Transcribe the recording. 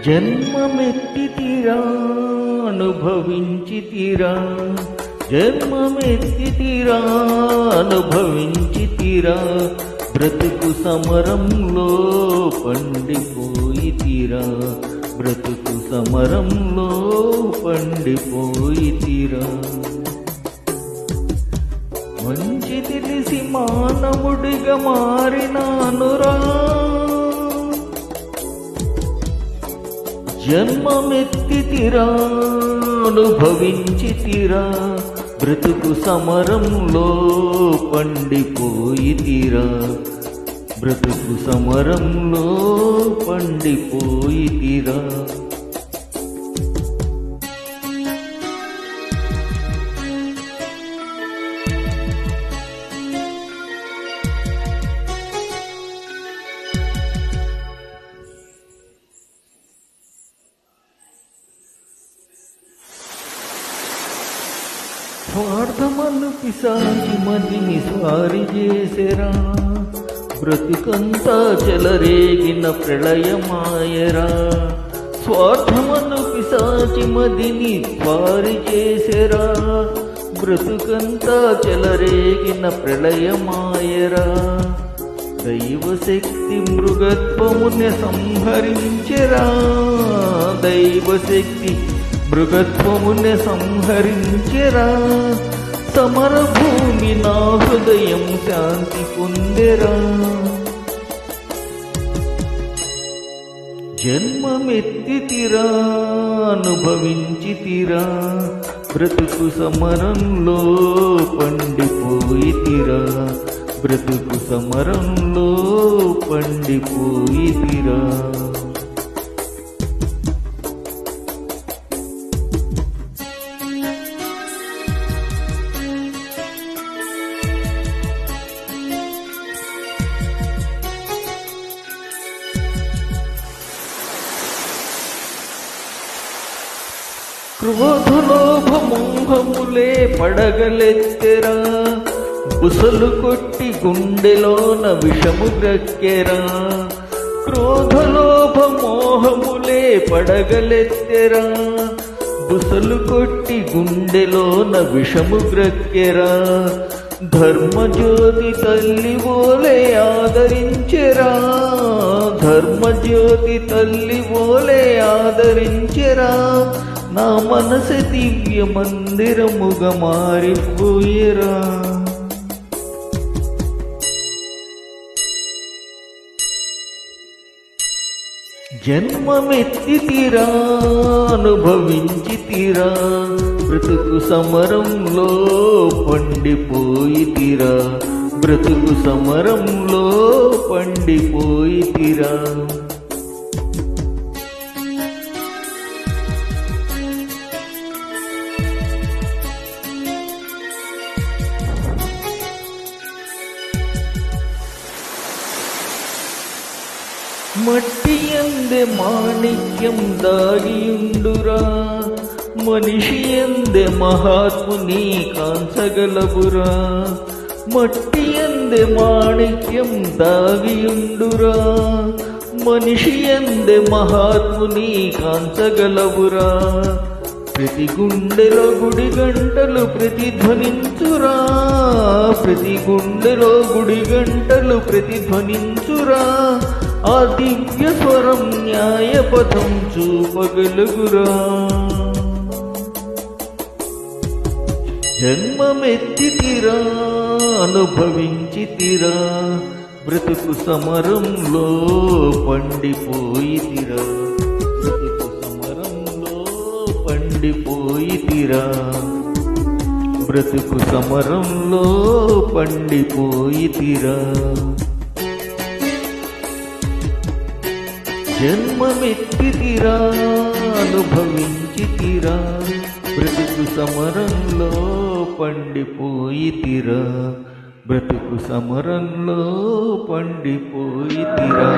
జన్మమెత్తితిరా అనుభవించితిరా, జన్మమెత్తితిరా అనుభవించితిరా, బ్రతుకు సమరంలో పండిపోయితిరా, బ్రతుకు సమరంలో పండిపోయితిరా. మంచి తెలిసి మానవుడిగా మారినానురా, జన్మమెత్తితిరా అనుభవించితిరా, బ్రతుకు సమరంలో పండిపోయితిరా, బ్రతుకు సమరంలో పండిపోయితిరా. స్వార్థమను పిశాచి మదిని స్వారి చేసెరా, బ్రతుకంతా చెలరేగిన ప్రళయమాయరా. స్వార్థమను పిశాచి మదిని స్వారి చేసెరా, బ్రతుకంతా చెలరేగిన ప్రళయమాయరా. దైవశక్తి మృగత్వముని సంహరించెరా, దైవశక్తి మృగత్వముని సంహరించెరా. సమరభూమి నా హృదయం శాంతి పొందెరా. జన్మమెత్తితిరా అనుభవించితిరా, బ్రతుకు సమరంలో పండిపోయితిరా, బ్రతుకు సమరంలో పండిపోయితిరా. క్రోధలోభమోహములే పడగలెత్తెరా, బుసలు కొట్టి గుండెలోన విషము గ్రక్కెరా. క్రోధలోభమోహములే పడగలెత్తెరా, బుసలు కొట్టి గుండెలోన విషము గ్రక్కెరా. ధర్మజ్యోతి తల్లి ఓలే ఆదరించెరా, ధర్మజ్యోతి తల్లి ఓలే ఆదరించెరా. నా మనసు దివ్య మందిరముగా మారిపోయేరా. జన్మమెత్తితిరా అనుభవించితిరా, బ్రతుకు సమరంలో పండిపోయితిరా, బ్రతుకు సమరంలో పండిపోయితిరా. మట్టి ఎందే మాణిక్యం దాగియుండురా, మనిషి ఎందే మహాత్ముని కాంచగలబురా. మట్టి ఎందే మాణిక్యం దాగియుండురా, మనిషి ఎందే మహాత్ముని కాంచగలబురా. ప్రతి గుండెలో గుడి గంటలు ప్రతిధ్వనించురా, ప్రతి గుండెలో గుడి గంటలు ప్రతిధ్వనించురా. ఆ దివ్య స్వరం న్యాయపథం చూపగలుగురా. జన్మమెత్తితిరా అనుభవించితిరా, బ్రతుకు సమరంలో పండిపోయితిరా, బ్రతుకు సమరంలో పండిపోయితిరా, బ్రతుకు సమరంలో పండిపోయితిరా. జన్మమెత్తితిరా అనుభవించితిరా, బ్రతుకు సమరంలో పండిపోయితిరా, బ్రతుకు సమరంలో పండిపోయితిరా.